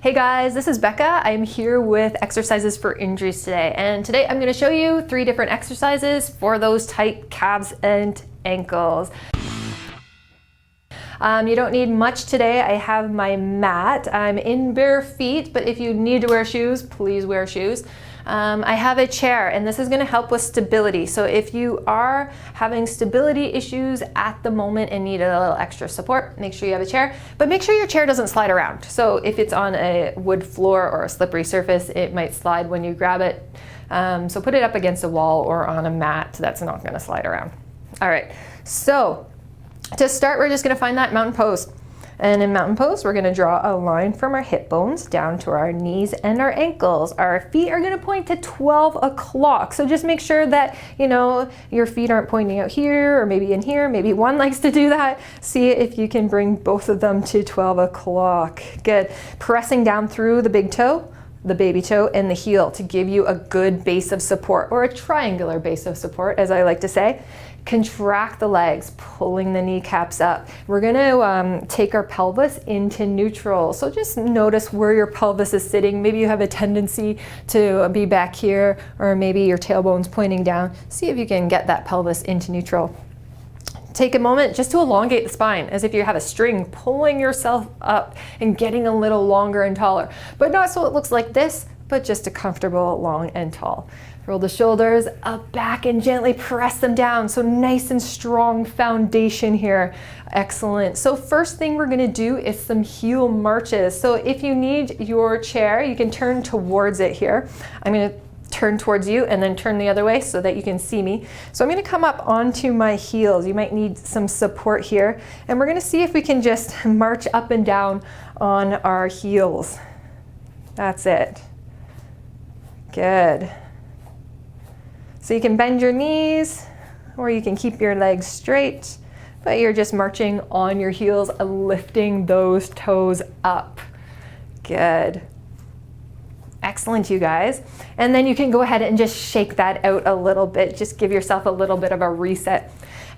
Hey guys, this is Becca. I'm here with exercises for injuries today. And today I'm going to show you 3 different exercises for those tight calves and ankles. You don't need much today. I have my mat. I'm in bare feet, but if you need to wear shoes, please wear shoes. I have a chair, and this is going to help with stability. So if you are having stability issues at the moment and need a little extra support, make sure you have a chair, but make sure your chair doesn't slide around. So if it's on a wood floor or a slippery surface, it might slide when you grab it. So put it up against a wall or on a mat that's not going to slide around. All right, so to start, we're just going to find that mountain pose. And in mountain pose, we're going to draw a line from our hip bones down to our knees and our ankles. Our feet are going to point to 12 o'clock. So just make sure that, your feet aren't pointing out here or maybe in here. Maybe one likes to do that. See if you can bring both of them to 12 o'clock. Good. Pressing down through the big toe, the baby toe, and the heel to give you a good base of support, or a triangular base of support, as I like to say. Contract the legs, pulling the kneecaps up. We're going to take our pelvis into neutral. So just notice where your pelvis is sitting. Maybe you have a tendency to be back here, or maybe your tailbone's pointing down. See if you can get that pelvis into neutral. Take a moment just to elongate the spine, as if you have a string, pulling yourself up and getting a little longer and taller. But not so it looks like this, but just a comfortable, long and tall. Roll the shoulders up, back, and gently press them down. So nice and strong foundation here. Excellent. So first thing we're going to do is some heel marches. So if you need your chair, you can turn towards it here. I'm going to turn towards you and then turn the other way so that you can see me. So I'm going to come up onto my heels. You might need some support here. And we're going to see if we can just march up and down on our heels. That's it. Good. So you can bend your knees, or you can keep your legs straight, but you're just marching on your heels, lifting those toes up. Good. Excellent, you guys. And then you can go ahead and just shake that out a little bit. Just give yourself a little bit of a reset.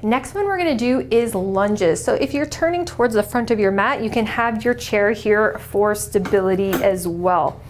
Next one we're going to do is lunges. So if you're turning towards the front of your mat, you can have your chair here for stability as well.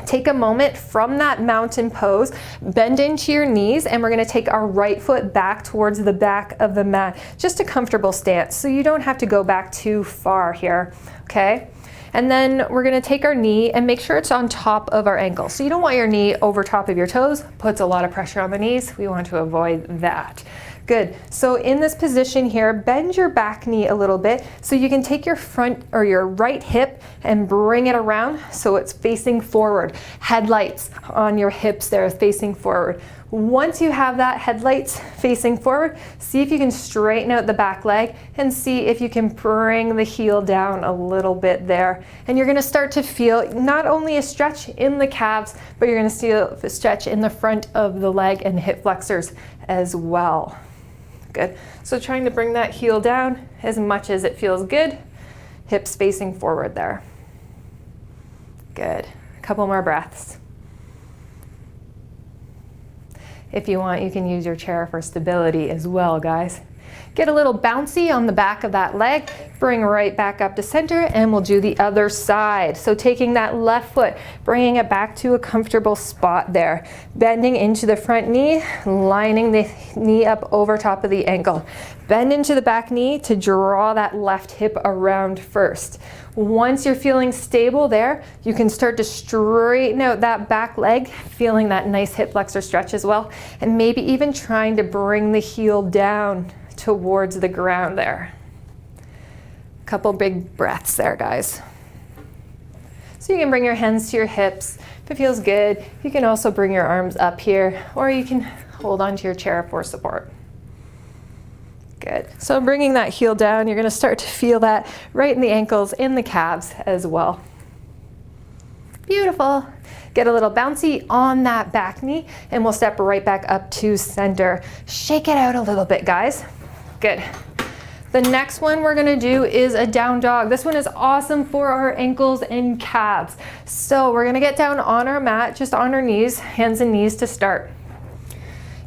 Take a moment from that mountain pose, bend into your knees, and we're going to take our right foot back towards the back of the mat. Just a comfortable stance, so you don't have to go back too far here, okay? And then we're going to take our knee and make sure it's on top of our ankle. So you don't want your knee over top of your toes, puts a lot of pressure on the knees. We want to avoid that. Good. So in this position here, bend your back knee a little bit so you can take your front or your right hip and bring it around so it's facing forward. Headlights on your hips there, facing forward. Once you have that headlights facing forward, see if you can straighten out the back leg and see if you can bring the heel down a little bit there. And you're going to start to feel not only a stretch in the calves, but you're going to see a stretch in the front of the leg and the hip flexors as well. Good. So trying to bring that heel down as much as it feels good. Hips facing forward there. Good. A couple more breaths. If you want, you can use your chair for stability as well, guys. Get a little bouncy on the back of that leg, bring right back up to center, and we'll do the other side. So taking that left foot, bringing it back to a comfortable spot there. Bending into the front knee, lining the knee up over top of the ankle. Bend into the back knee to draw that left hip around first. Once you're feeling stable there, you can start to straighten out that back leg, feeling that nice hip flexor stretch as well, and maybe even trying to bring the heel down towards the ground there. Couple big breaths there, guys. So you can bring your hands to your hips if it feels good. You can also bring your arms up here, or you can hold onto your chair for support. Good. So bringing that heel down, you're going to start to feel that right in the ankles, in the calves as well. Beautiful. Get a little bouncy on that back knee, and we'll step right back up to center. Shake it out a little bit, guys. Good. The next one we're going to do is a down dog. This one is awesome for our ankles and calves. So we're going to get down on our mat, just on our knees, hands and knees to start.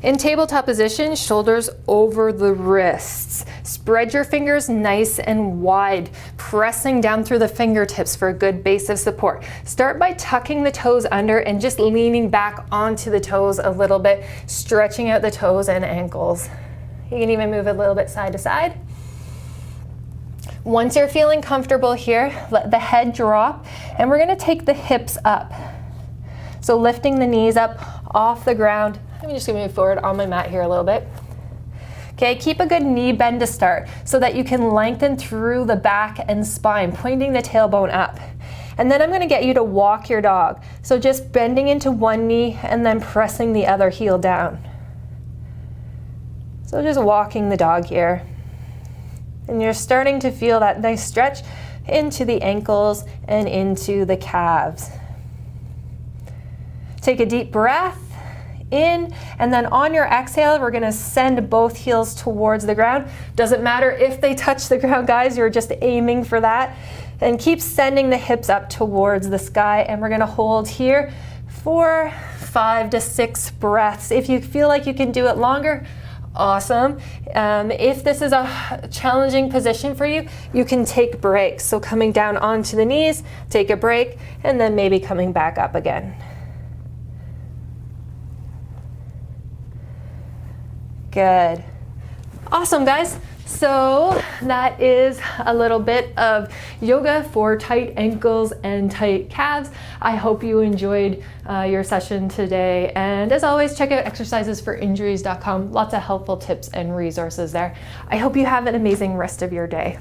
In tabletop position, shoulders over the wrists. Spread your fingers nice and wide, pressing down through the fingertips for a good base of support. Start by tucking the toes under and just leaning back onto the toes a little bit, stretching out the toes and ankles. You can even move a little bit side to side. Once you're feeling comfortable here, let the head drop, and we're gonna take the hips up. So lifting the knees up off the ground. I'm just gonna move forward on my mat here a little bit. Okay, keep a good knee bend to start so that you can lengthen through the back and spine, pointing the tailbone up. And then I'm gonna get you to walk your dog. So just bending into one knee and then pressing the other heel down. So just walking the dog here. And you're starting to feel that nice stretch into the ankles and into the calves. Take a deep breath in, and then on your exhale, we're gonna send both heels towards the ground. Doesn't matter if they touch the ground, guys, you're just aiming for that. And keep sending the hips up towards the sky, and we're gonna hold here for 5 to 6 breaths. If you feel like you can do it longer, awesome. If this is a challenging position for you, you can take breaks. So coming down onto the knees, take a break, and then maybe coming back up again. Good. Awesome, guys. So that is a little bit of yoga for tight ankles and tight calves. I hope you enjoyed your session today. And as always, check out exercisesforinjuries.com. Lots of helpful tips and resources there. I hope you have an amazing rest of your day.